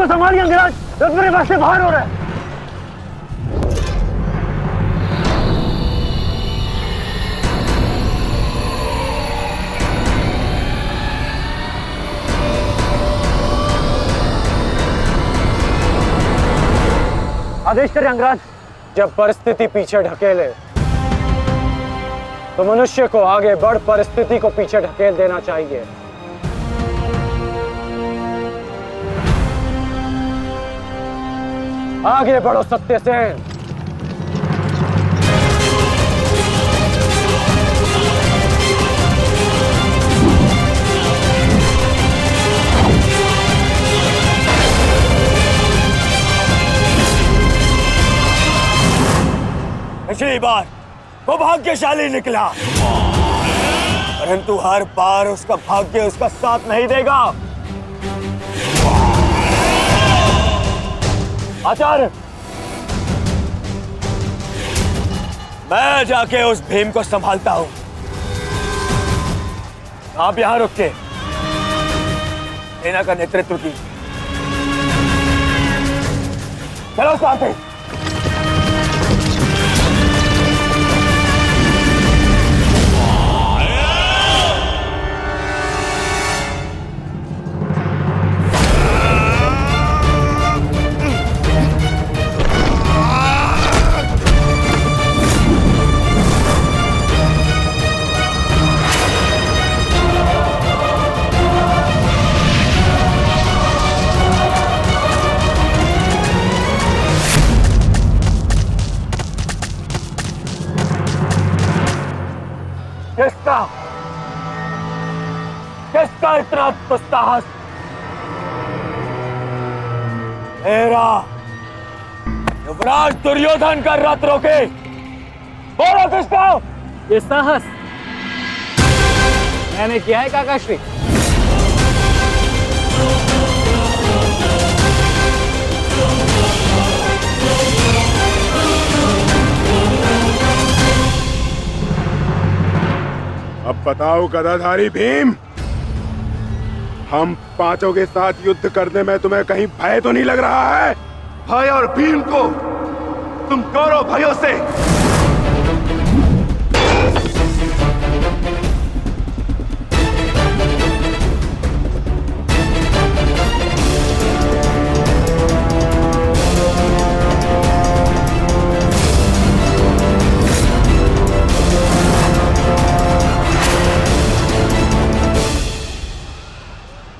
संभालिए अंगराज, रथ मेरे पास से बाहर हो रहा है। आदेश करें अंगराज। जब परिस्थिति पीछे ढकेले तो मनुष्य को आगे बढ़ परिस्थिति को पीछे ढकेल देना चाहिए। आगे बढ़ो सत्यसेन। पिछली बार वो भाग्यशाली निकला, परंतु हर बार उसका भाग्य उसका साथ नहीं देगा। आचार्य, मैं जाके उस भीम को संभालता हूं, आप यहां रुक के सेना का नेतृत्व की। चलो साथ ही। किसका इतना दुस्साहस? मेरा युवराज दुर्योधन का रथ रोके। बोलो किसका? ये साहस मैंने किया है काकाश्री। अब बताओ गदाधारी भीम, हम पांचों के साथ युद्ध करने में तुम्हें कहीं भय तो नहीं लग रहा है? भाई और भीम को तुम दोनों भाइयों से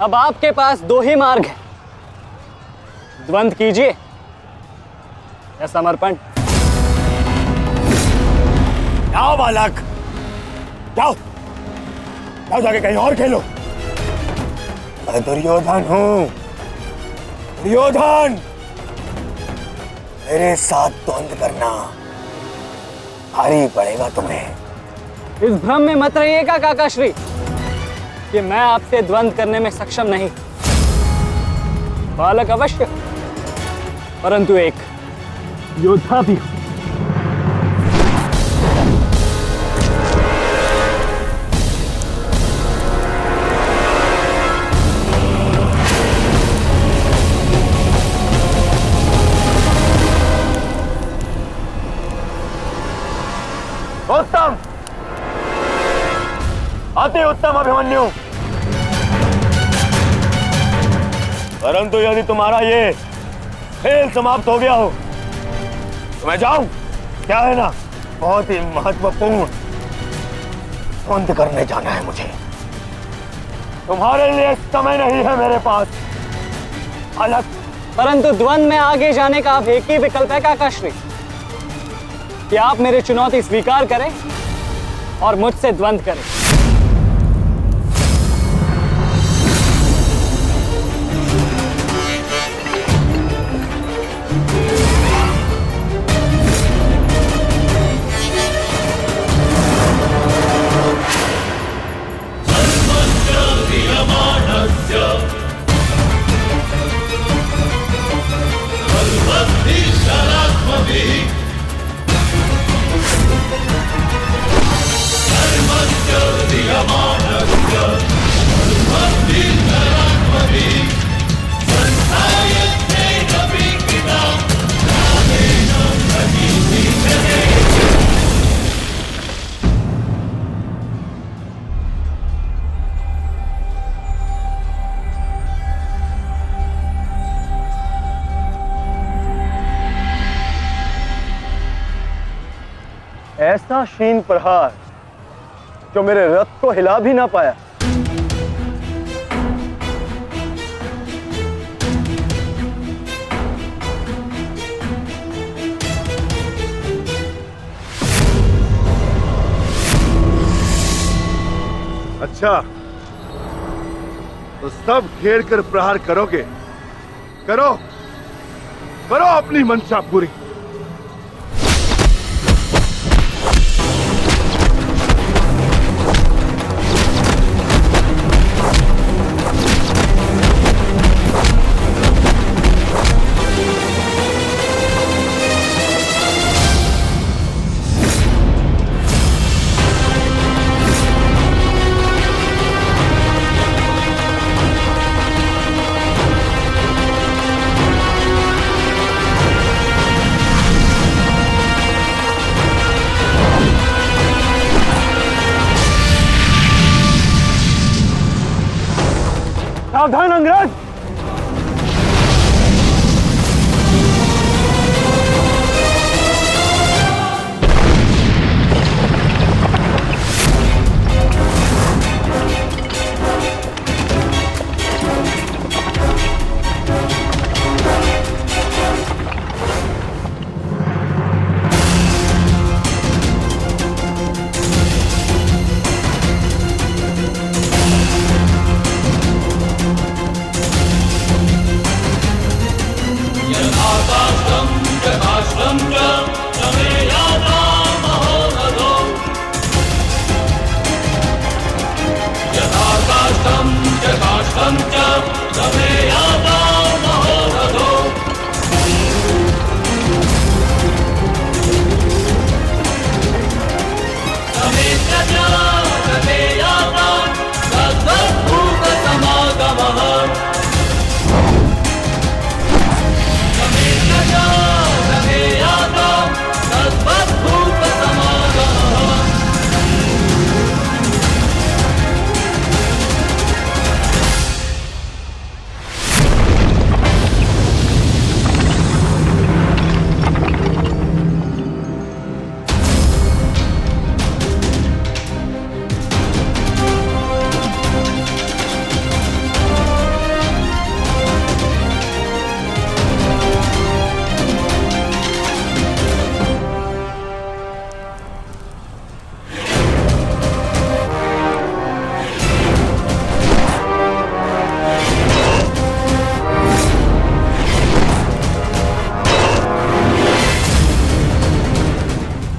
अब आपके पास दो ही मार्ग है, द्वंद्व कीजिए या समर्पण। जाओ बालक, जाओ जाओ, जाके कहीं और खेलो। मैं दुर्योधन हूं, दुर्योधन। मेरे साथ द्वंद्व करना भारी पड़ेगा तुम्हें। इस भ्रम में मत रहिएगा काकाश्री कि मैं आपसे द्वंद्व करने में सक्षम नहीं। बालक अवश्य, परंतु एक योद्धा भी हूं। उत्तम, अति उत्तम अभिमन्यु। परंतु यदि तुम्हारा ये खेल समाप्त हो गया हो तो मैं जाऊं? क्या है ना, बहुत ही महत्वपूर्ण द्वंद्व करने जाना है मुझे। तुम्हारे लिए समय नहीं है मेरे पास अलग। परंतु द्वंद्व में आगे जाने का अब एक ही विकल्प है काकाश्री, कि आप मेरी चुनौती स्वीकार करें और मुझसे द्वंद्व करे। ऐसा शीन प्रहार जो मेरे रथ को हिला भी ना पाया। अच्छा, तो सब घेर कर प्रहार करोगे? करो, करो अपनी मंशा पूरी। सावधान अंग्रेज!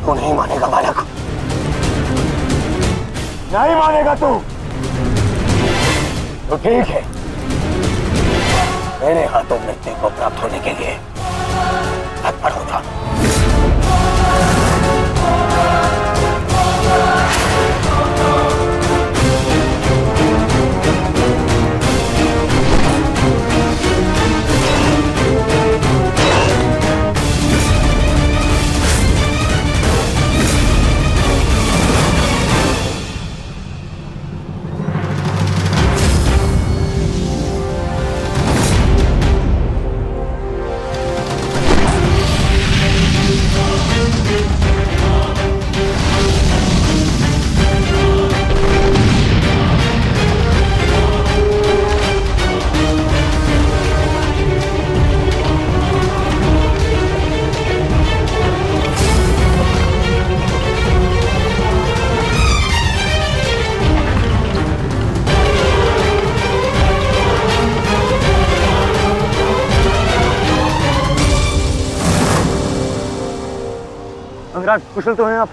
तू नहीं मानेगा बालक, नहीं मानेगा तू। तो ठीक है, मेरे हाथों मृत्यु को प्राप्त होने के लिए तत्पर हो जा। विराट, कुशल तो हैं आप?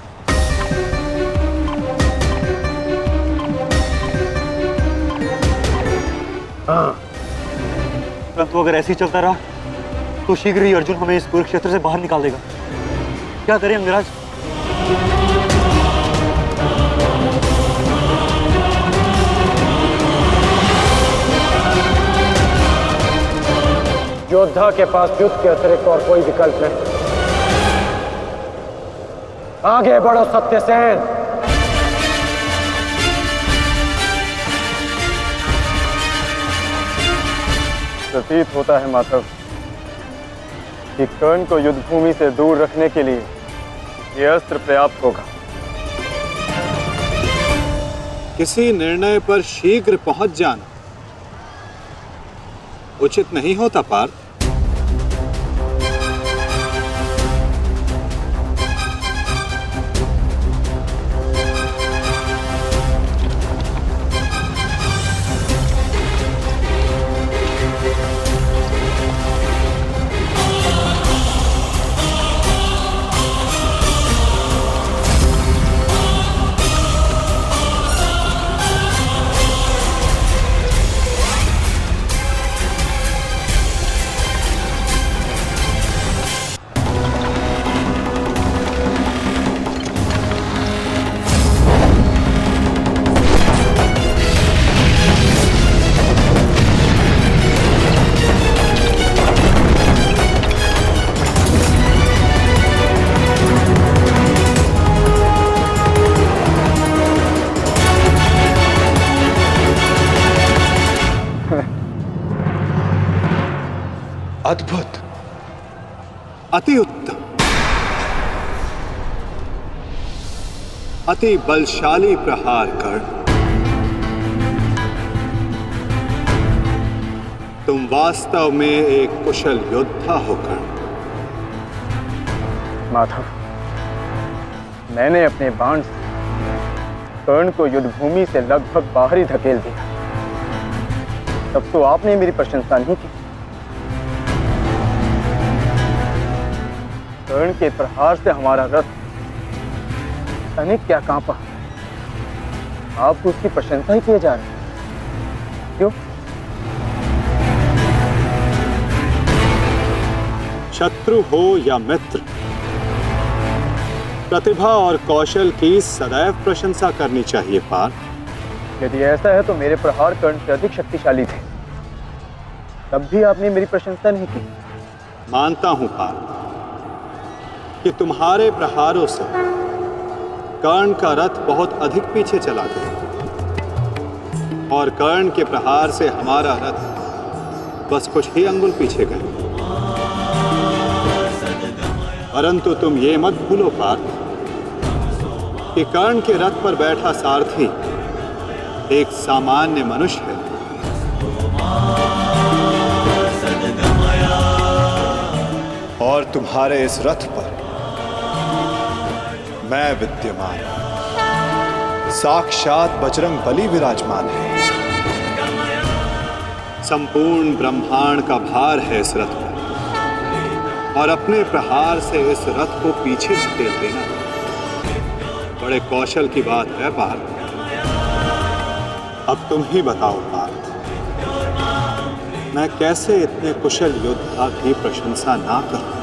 परंतु अगर ऐसे ही चलता रहा तो शीघ्र ही अर्जुन हमें इस कुरुक्षेत्र से बाहर निकाल देगा। क्या करें अंगराज? योद्धा के पास युद्ध के अतिरिक्त और कोई विकल्प नहीं। आगे बढ़ो सत्यसेन। प्रतीत होता है माधव कि कर्ण को युद्ध भूमि से दूर रखने के लिए यह अस्त्र पर्याप्त होगा। किसी निर्णय पर शीघ्र पहुंच जाना उचित नहीं होता पार्थ। अद्भुत, अति उत्तम, अति बलशाली प्रहार कर तुम वास्तव में एक कुशल योद्धा होकर। माधव, मैंने अपने बाण से कर्ण को युद्ध भूमि से लगभग बाहर ही धकेल दिया, तब तो आपने मेरी प्रशंसा नहीं की। कर्ण के प्रहार से हमारा रथ अनेक क्या कांपा, आप उसकी प्रशंसा ही किए जा रहे हैं, क्यों? शत्रु हो या मित्र, प्रतिभा और कौशल की सदैव प्रशंसा करनी चाहिए पार्थ। यदि ऐसा है तो मेरे प्रहार कर्ण से अधिक शक्तिशाली थे, तब भी आपने मेरी प्रशंसा नहीं की। मानता हूं पार्थ कि तुम्हारे प्रहारों से कर्ण का रथ बहुत अधिक पीछे चला गया और कर्ण के प्रहार से हमारा रथ बस कुछ ही अंगुल पीछे गए। परंतु तुम ये मत भूलो पार्थ कि कर्ण के रथ पर बैठा सारथी एक सामान्य मनुष्य है। और तुम्हारे इस रथ पर मैं विद्यमान, साक्षात बजरंग बली विराजमान है। संपूर्ण ब्रह्मांड का भार है इस रथ पर और अपने प्रहार से इस रथ को पीछे धकेल देना बड़े कौशल की बात है पार्थ। अब तुम ही बताओ पार्थ, मैं कैसे इतने कुशल योद्धा की प्रशंसा ना करूं?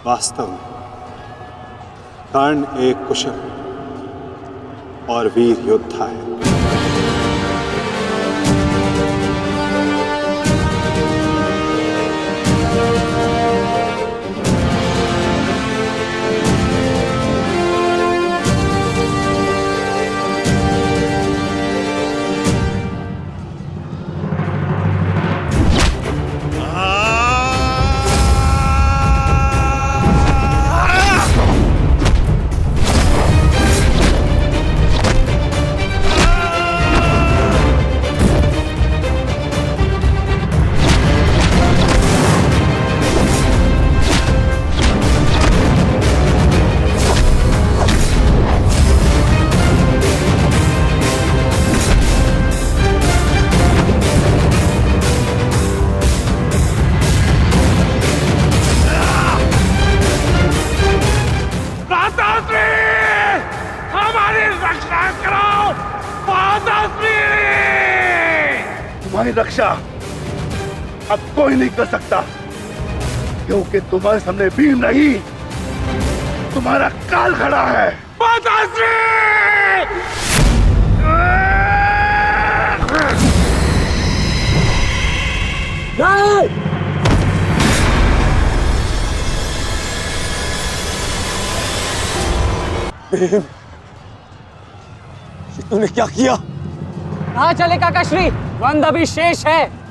वास्तव में कर्ण एक कुशल और वीर योद्धा है। तुम्हारी रक्षा अब कोई नहीं कर सकता, क्योंकि तुम्हारे सामने भीम नहीं, तुम्हारा काल खड़ा है। माताश्री! तूने क्या किया? कहाँ चले काकाश्री? द्वंद अभी शेष है।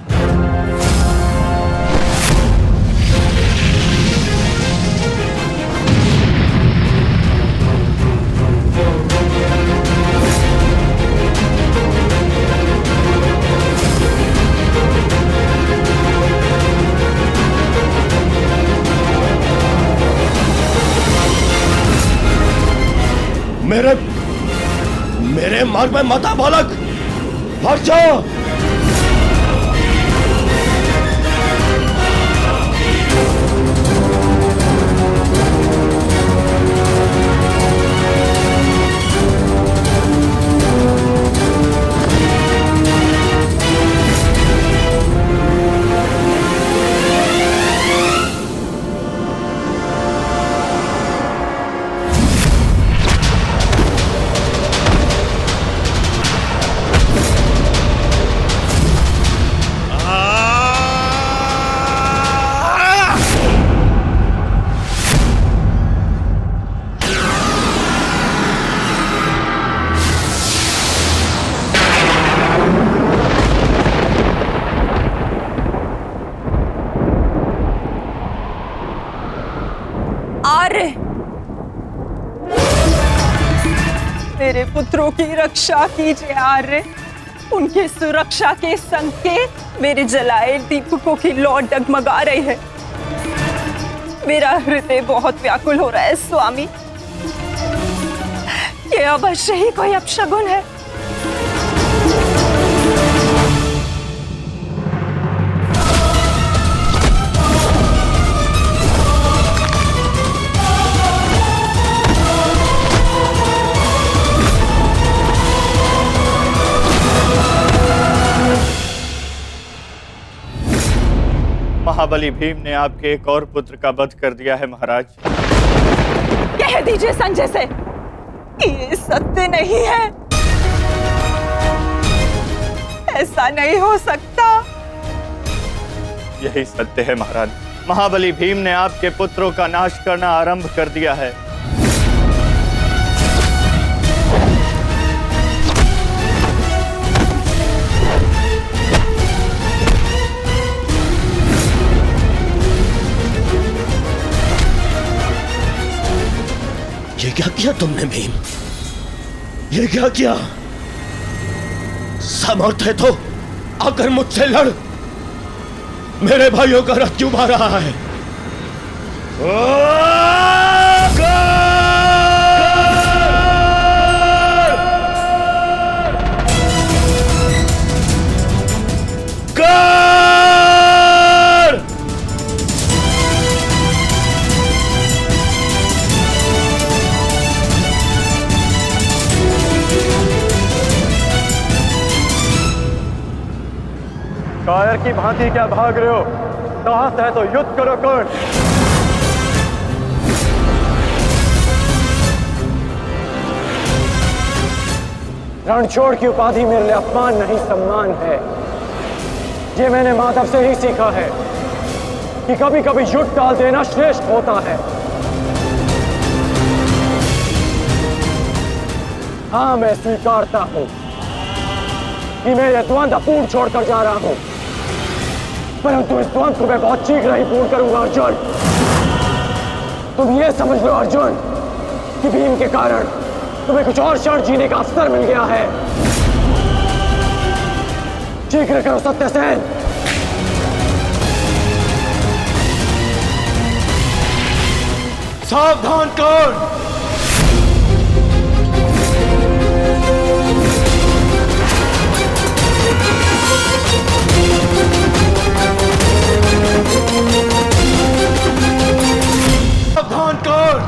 मेरे मार्ग में मत आ बालक, हट जाओ। मेरे पुत्रों की रक्षा कीजिए आर्य। उनकी सुरक्षा के संकेत मेरे जलाए दीपकों की लौ डगमगा रही है। मेरा हृदय बहुत व्याकुल हो रहा है स्वामी। ये अवश्य ही कोई अपशगुन है। महाबली भीम ने आपके एक और पुत्र का वध कर दिया है महाराज। कह दीजिए संजय से कि ये सत्य नहीं है। ऐसा नहीं हो सकता। यही सत्य है महाराज। महाबली भीम ने आपके पुत्रों का नाश करना आरंभ कर दिया है। ये क्या किया तुमने भीम? ये क्या किया? समर्थ है तो आकर मुझसे लड़। मेरे भाइयों का रथ क्यों भा रहा है? कायर की भांति क्या भाग रहे हो? साहस है तो युद्ध करो कर्ण। रणछोड़ की उपाधि मेरे लिए अपमान नहीं सम्मान है। ये मैंने माधव से ही सीखा है कि कभी कभी युद्ध टाल देना श्रेष्ठ होता है। हाँ, मैं स्वीकारता हूं कि मैं यह द्वंद अपूर्ण छोड़कर जा रहा हूं, परंतु इस द्वंद को मैं बहुत शीघ्र ही पूर्ण करूंगा अर्जुन। तुम ये समझ लो अर्जुन कि भीम के कारण तुम्हें कुछ और क्षण जीने का अवसर मिल गया है। शीघ्र करो सत्यसेन। सावधान कर्ण। सावधान कर्ण।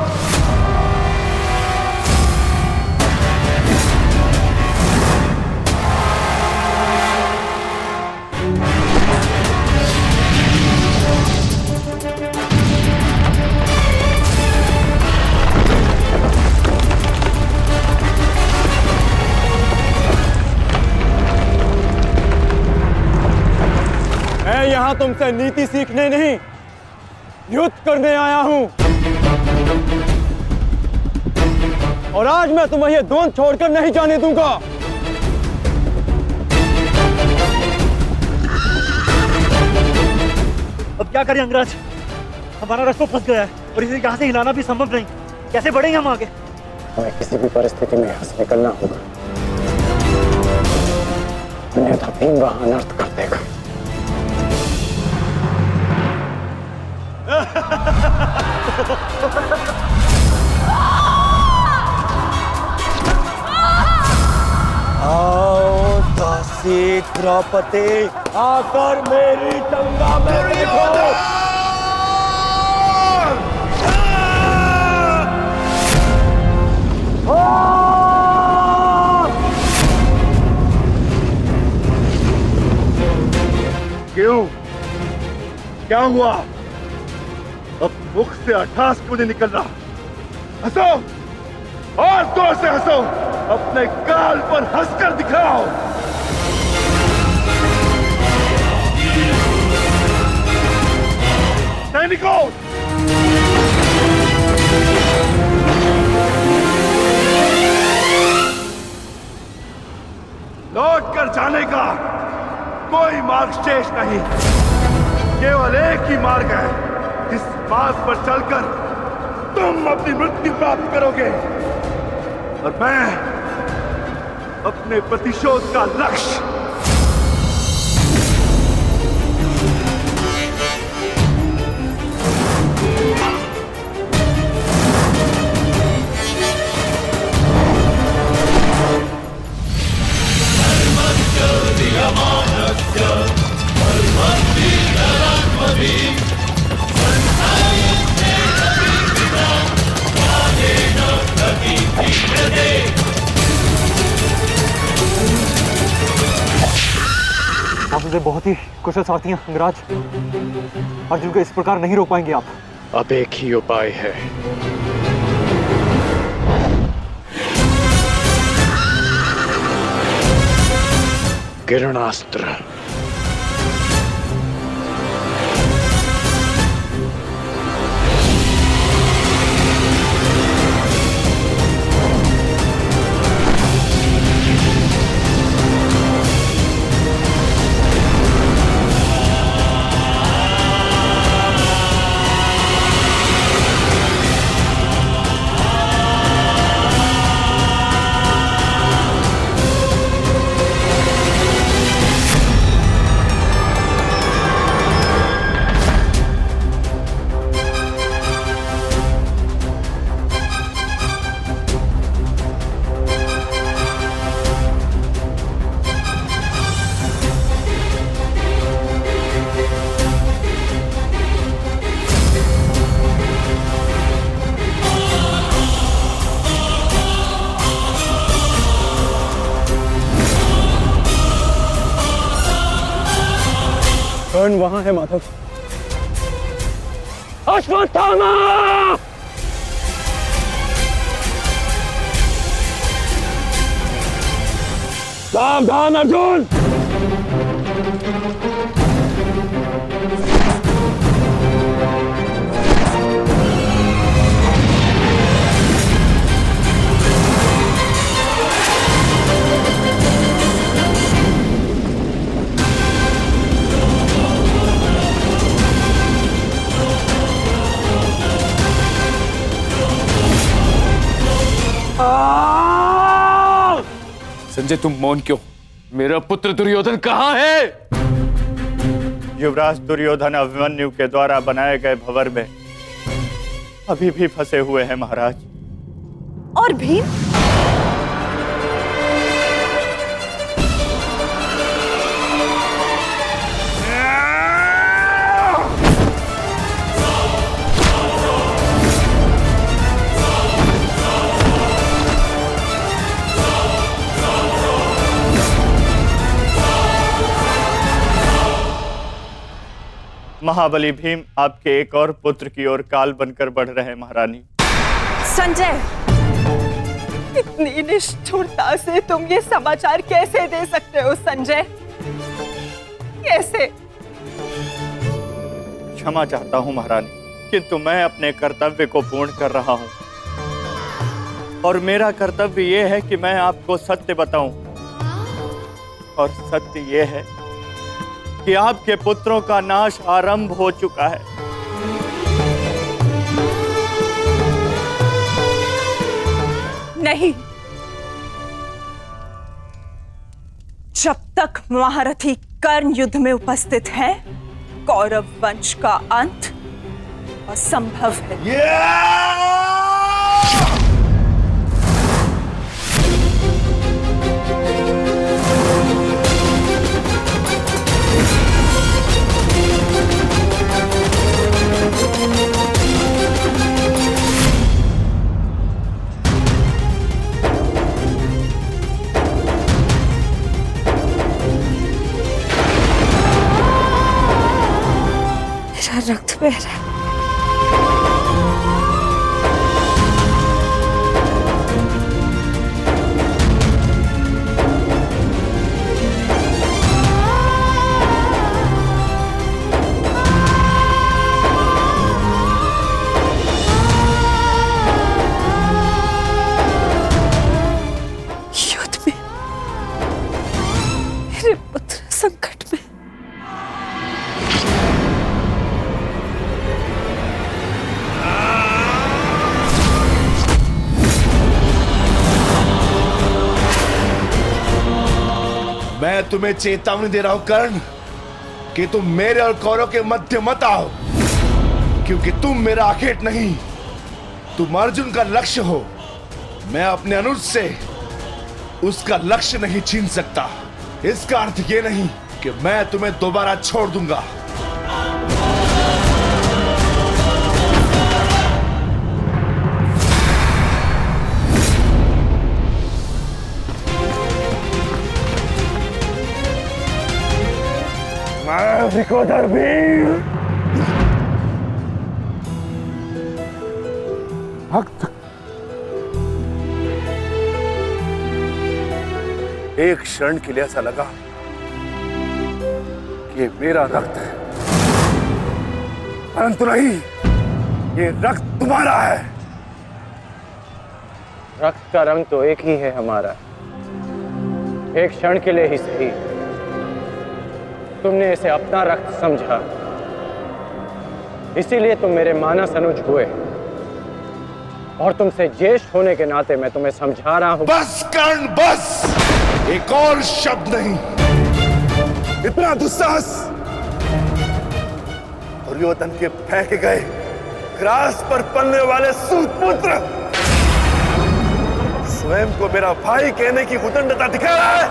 यहाँ तुमसे नीति सीखने नहीं, युद्ध करने आया हूँ। और आज मैं तुम्हें ये द्वंद छोड़कर नहीं जाने दूंगा। अब क्या करें अंगराज? हमारा रास्ता फंस गया है और इसे यहाँ से हिलाना भी संभव नहीं। कैसे बढ़ेंगे हम आगे? हमें किसी भी परिस्थिति में यहाँ से निकलना होगा, अन्यथा भीम वहां अनर्थ कर देगा। आओ दासी द्रौपदी, आकर मेरी टंगा में बैठो। क्यों? क्या हुआ? अब मुख से अट्ठास क्यों नहीं निकल रहा? हंसो और जोर से हंसो, अपने गाल पर हंसकर दिखाओ। सैनिकों, लौट कर जाने का कोई मार्ग शेष नहीं। केवल एक ही मार्ग है, जिस मार्ग पर चलकर तुम अपनी मृत्यु प्राप्त करोगे, और मैं अपने प्रतिशोध का लक्ष्य आप मुझे बहुत ही कुशल सारथी हैं अंगराज। अर्जुन को इस प्रकार नहीं रोक पाएंगे आप। अब एक ही उपाय है, किरणास्त्र। कर्ण वहां है माधव। अश्वत्थामा! सावधान अर्जुन! संजय, तुम मौन क्यों? मेरा पुत्र दुर्योधन कहाँ है? युवराज दुर्योधन अभिमन्यु के द्वारा बनाए गए भंवर में अभी भी फंसे हुए हैं महाराज। और भीम? महाबली भीम आपके एक और पुत्र की ओर काल बनकर बढ़ रहे हैं महारानी। संजय, इतनी निष्ठुरता से तुम ये समाचार कैसे दे सकते हो संजय? कैसे? क्षमा चाहता हूं महारानी, किंतु मैं अपने कर्तव्य को पूर्ण कर रहा हूं और मेरा कर्तव्य यह है कि मैं आपको सत्य बताऊं। और सत्य यह है कि आपके पुत्रों का नाश आरंभ हो चुका है। नहीं, जब तक महारथी कर्ण युद्ध में उपस्थित है, कौरव वंश का अंत असंभव है। मेरा रक्त बह रहा है। युद्ध में मेरे पुत्र संकट में। मैं तुम्हें चेतावनी दे रहा हूं कर्ण कि तुम मेरे और कौरव के मध्य मत आओ, क्योंकि तुम मेरा आखेट नहीं, तुम अर्जुन का लक्ष्य हो। मैं अपने अनुज से उसका लक्ष्य नहीं छीन सकता। इसका अर्थ ये नहीं कि मैं तुम्हें दोबारा छोड़ दूंगा। मैं विकोधर वीर भक्त एक क्षण के लिए ऐसा लगा कि ये मेरा रक्त है, परंतु नहीं, ये रक्त तुम्हारा है। रक्त का रंग तो एक ही है हमारा, एक क्षण के लिए ही सही। तुमने इसे अपना रक्त समझा, इसीलिए तुम मेरे मानस अनुज हुए, और तुमसे ज्येष्ठ होने के नाते मैं तुम्हें समझा रहा हूं। बस कर्ण बस, एक और शब्द नहीं। इतना दुस्साहस दुर्योधन के फेंके गए ग्रास पर पलने वाले सूतपुत्र स्वयं को मेरा भाई कहने की उदंडता दिखा रहा है।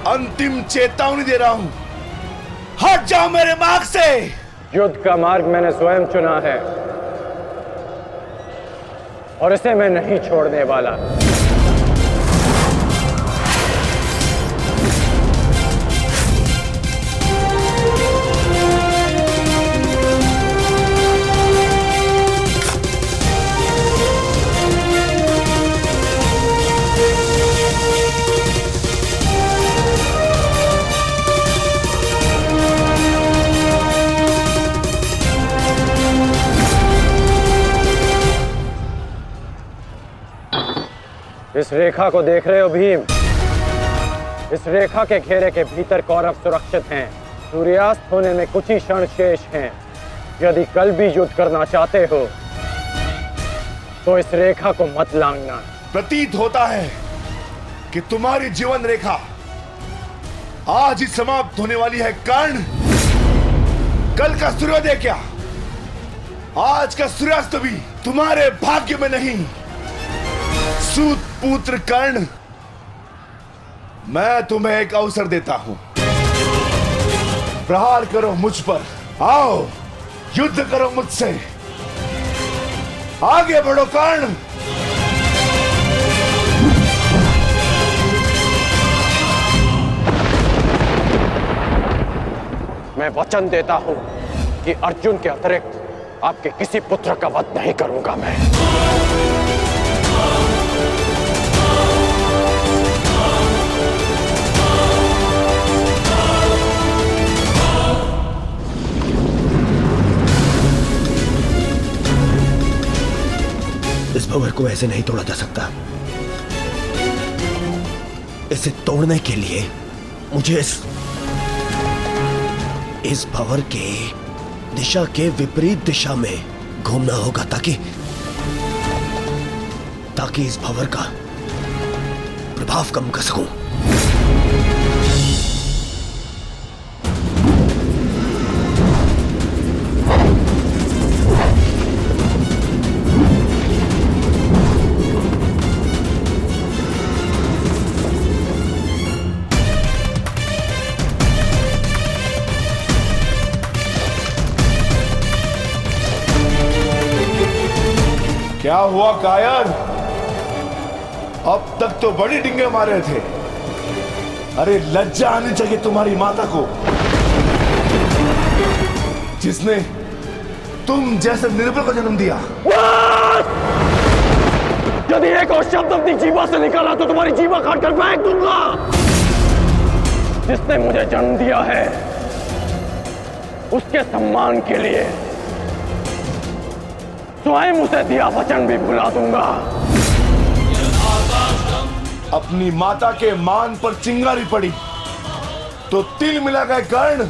अंतिम चेतावनी दे रहा हूं, हट जाओ मेरे मार्ग से। युद्ध का मार्ग मैंने स्वयं चुना है और इसे मैं नहीं छोड़ने वाला। इस रेखा को देख रहे हो भीम? इस रेखा के घेरे के भीतर कौरव सुरक्षित हैं। सूर्यास्त होने में कुछ ही क्षण शेष हैं। यदि कल भी युद्ध करना चाहते हो तो इस रेखा को मत लांघना। प्रतीत होता है कि तुम्हारी जीवन रेखा आज ही समाप्त होने वाली है कर्ण। कल का सूर्योदय क्या, आज का सूर्यास्त भी तुम्हारे भाग्य में नहीं। सूत पुत्र कर्ण, मैं तुम्हें एक अवसर देता हूं, प्रहार करो मुझ पर। आओ युद्ध करो मुझसे, आगे बढ़ो कर्ण। मैं वचन देता हूं कि अर्जुन के अतिरिक्त आपके किसी पुत्र का वध नहीं करूंगा मैं। को ऐसे नहीं तोड़ा जा सकता। इसे तोड़ने के लिए मुझे इस भंवर के दिशा के विपरीत दिशा में घूमना होगा ताकि इस भंवर का प्रभाव कम कर सकूं। क्या हुआ कायर? अब तक तो बड़ी डिंगे मारे थे। अरे लज्जा आनी चाहिए तुम्हारी माता को, जिसने तुम जैसे निर्बल को जन्म दिया। यदि एक और शब्द अपनी जीवा से निकाला तो तुम्हारी जीवा काटकर फेंक दूंगा। जिसने मुझे जन्म दिया है उसके सम्मान के लिए स्वयं उसे दिया वचन भी भुला दूंगा। अपनी माता के मान पर चिंगारी पड़ी तो तिल मिला गए कर्ण।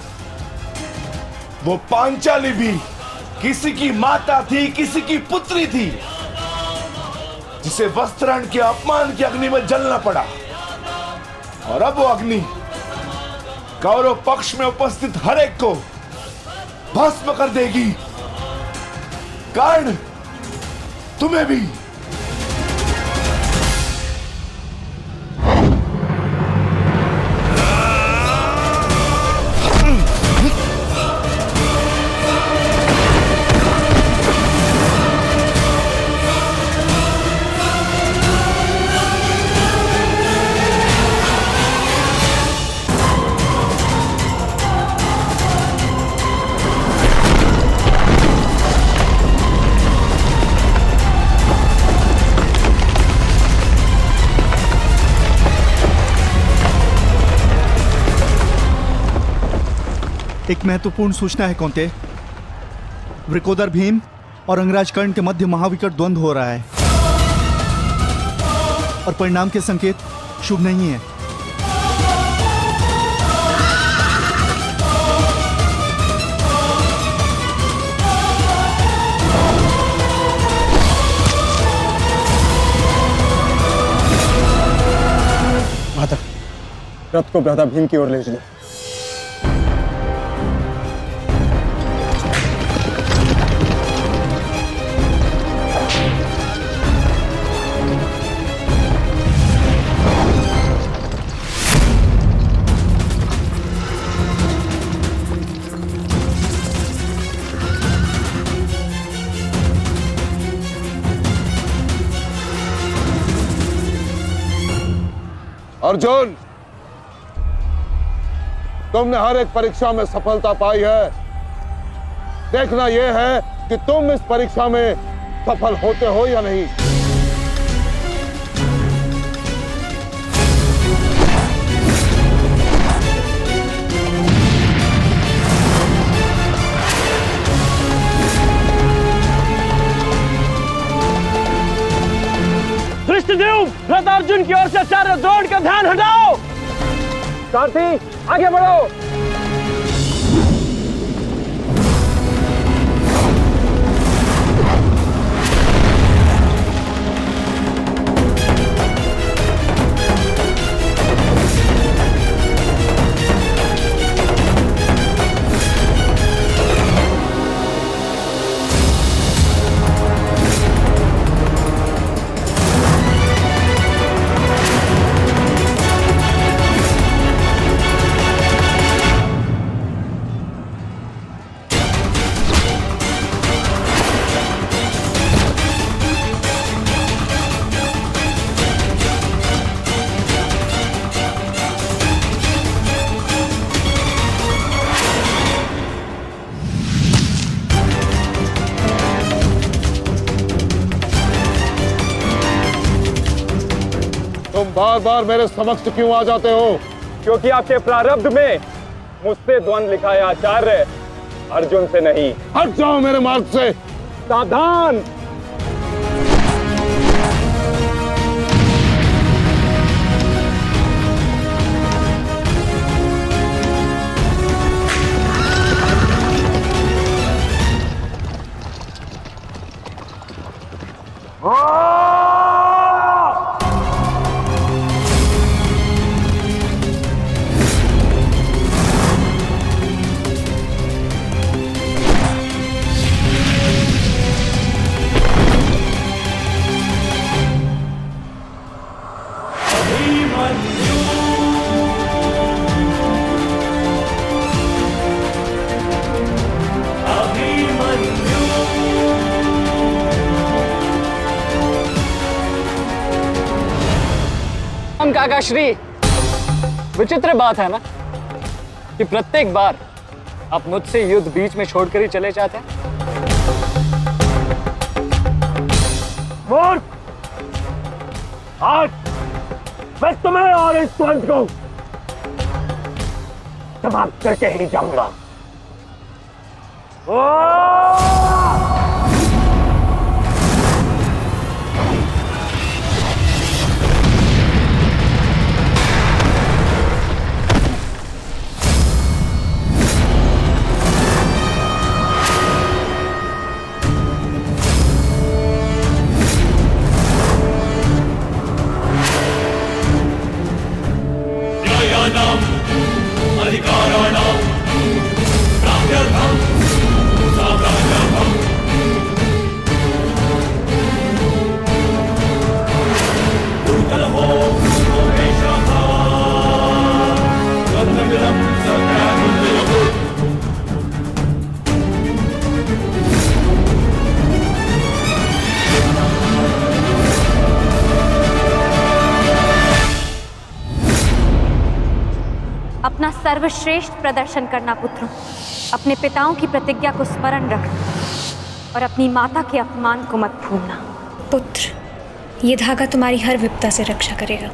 वो पांचाली भी किसी की माता थी, किसी की पुत्री थी, जिसे वस्त्राण के अपमान की अग्नि में जलना पड़ा। और अब वो अग्नि कौरव पक्ष में उपस्थित हर एक को भस्म कर देगी। कर्ण, तुम्हें भी। एक महत्वपूर्ण सूचना है कौंते। वृकोदर भीम और अंगराज कर्ण के मध्य महाविकट द्वंद्व हो रहा है और परिणाम के संकेत शुभ नहीं है। माता, रथ को भ्राता भीम की ओर ले चलो। अर्जुन, तुमने हर एक परीक्षा में सफलता पाई है। देखना यह है कि तुम इस परीक्षा में सफल होते हो या नहीं। कृष्णदेव, रथ अर्जुन की ओर से आचार्य द्रोण का ध्यान हटाओ। सारथी, आगे बढ़ो। तुम बार बार मेरे समक्ष क्यों आ जाते हो? क्योंकि आपके प्रारब्ध में मुझसे द्वंद्व लिखा है आचार्य, अर्जुन से नहीं। हट जाओ मेरे मार्ग से। सावधान। राम काका श्री, विचित्र बात है ना कि प्रत्येक बार आप मुझसे युद्ध बीच में छोड़कर ही चले जाते हैं। मूर्ख! आज मैं तुम्हें और इस द्वंद को समाप्त करके ही जाऊंगा। अपना सर्वश्रेष्ठ प्रदर्शन करना पुत्रों। अपने पिताओं की प्रतिज्ञा को स्मरण रखना और अपनी माता के अपमान को मत भूलना। पुत्र, ये धागा तुम्हारी हर विपदा से रक्षा करेगा।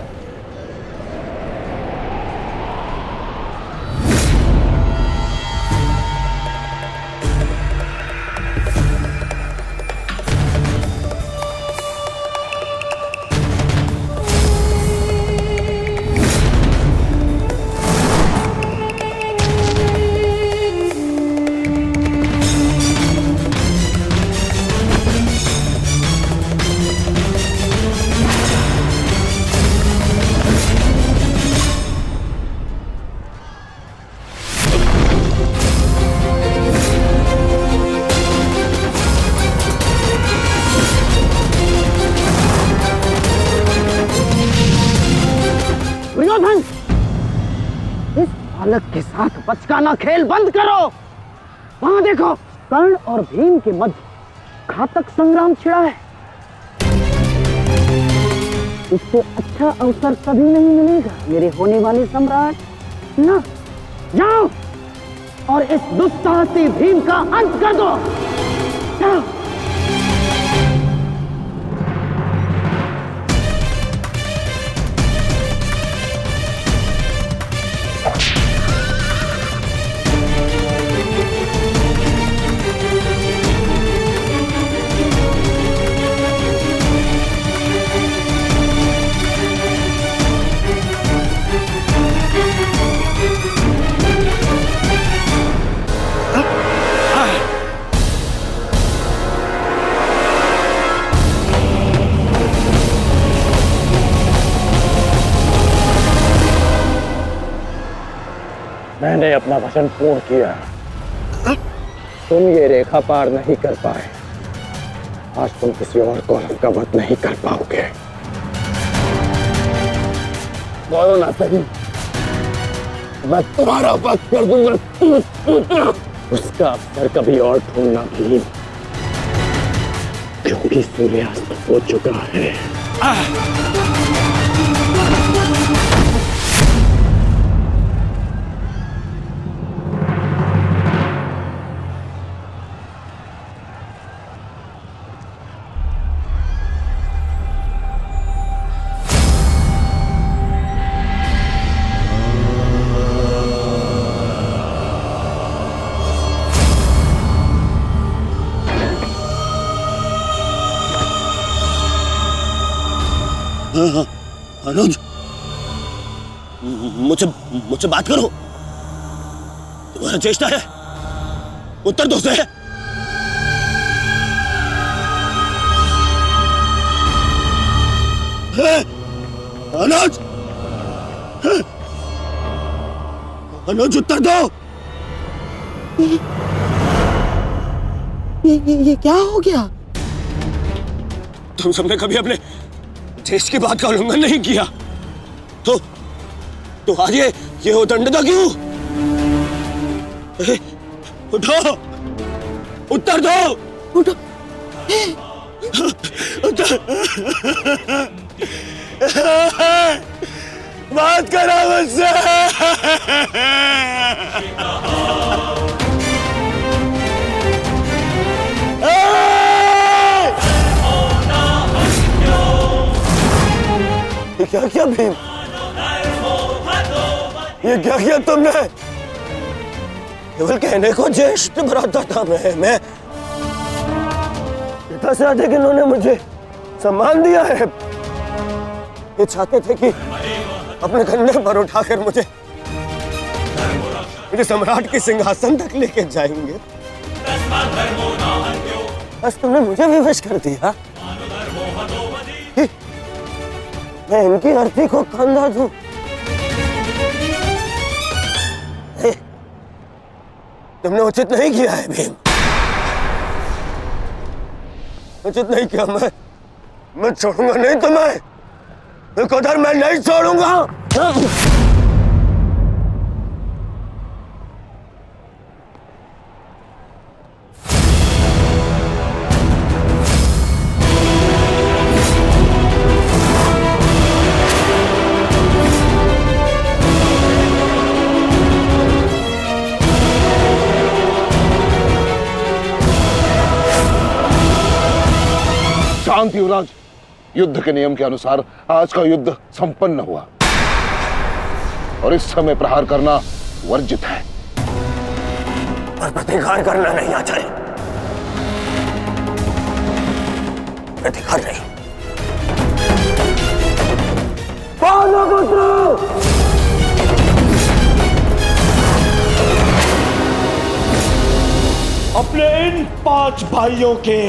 इस बालक के साथ बचकाना खेल बंद करो। वहां देखो, कर्ण और भीम के मध्य घातक संग्राम छिड़ा है। इससे अच्छा अवसर कभी नहीं मिलेगा मेरे होने वाले सम्राट। ना, जाओ और इस दुस्साहसी भीम का अंत कर दो। जाओ। मैंने अपना वचन पूर्ण किया। तुम ये रेखा पार नहीं कर पाए, आज तुम किसी और कौरव का वध नहीं कर पाओगे। बोलो ना सही, मैं तुम्हारा वध कर दूंगा। उसका अवसर कभी और ढूंढना भी, क्योंकि सूर्यास्त हो चुका है। अनुज, मुझसे बात करो। तुम्हारा चेष्टा है, उत्तर दो से। अनुज, अनुज उत्तर दो। ये क्या हो गया? तुम सबने कभी अपने देश की बात का उल्लंघन नहीं किया, तो आज ये उदंडता क्यों? उठो, उत्तर दो। उठो, उत्तर। बात करा मुझसे। ये क्या किया भीम? ये क्या किया तुमने? केवल कहने को ज्येष्ठ भ्राता था मैं पिता से अधिक इन्होंने मुझे सम्मान दिया है। ये चाहते थे कि अपने कंधे पर उठाकर मुझे सम्राट के सिंहासन तक लेके जाएंगे। बस तुमने मुझे भी विश कर दिया कि मैं इनकी अर्थी को कंधा दूं। तुमने उचित नहीं किया है भीम, उचित नहीं किया। मैं छोड़ूंगा नहीं तुम्हें, विकोदर मैं नहीं छोड़ूंगा। शांति युवराज, युद्ध के नियम के अनुसार आज का युद्ध संपन्न हुआ और इस समय प्रहार करना वर्जित है। पर प्रतिकार करना नहीं आचार्य, प्रतिकार नहीं। पांडवपुत्र, अपने इन 5 भाइयों के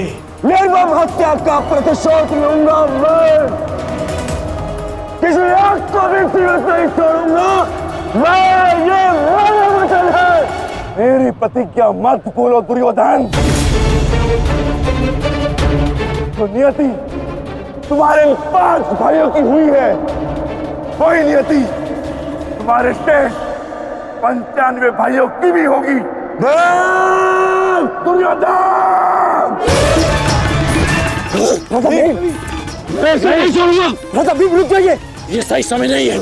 निर्मम हत्या का प्रतिशोध लूंगा मैं। किसी एक को भी जीवित नहीं छोड़ूंगा मैं, ये मेरा वचन है। मेरी प्रतिज्ञा मत भूलो दुर्योधन। तो नियति तुम्हारे 5 भाइयों की हुई है, वही नियति तुम्हारे शेष 95 भाइयों की भी होगी। दुर्योधन! मैं ऐसे नहीं छोड़ूंगा। रुक जाइए, ये सही समय नहीं है।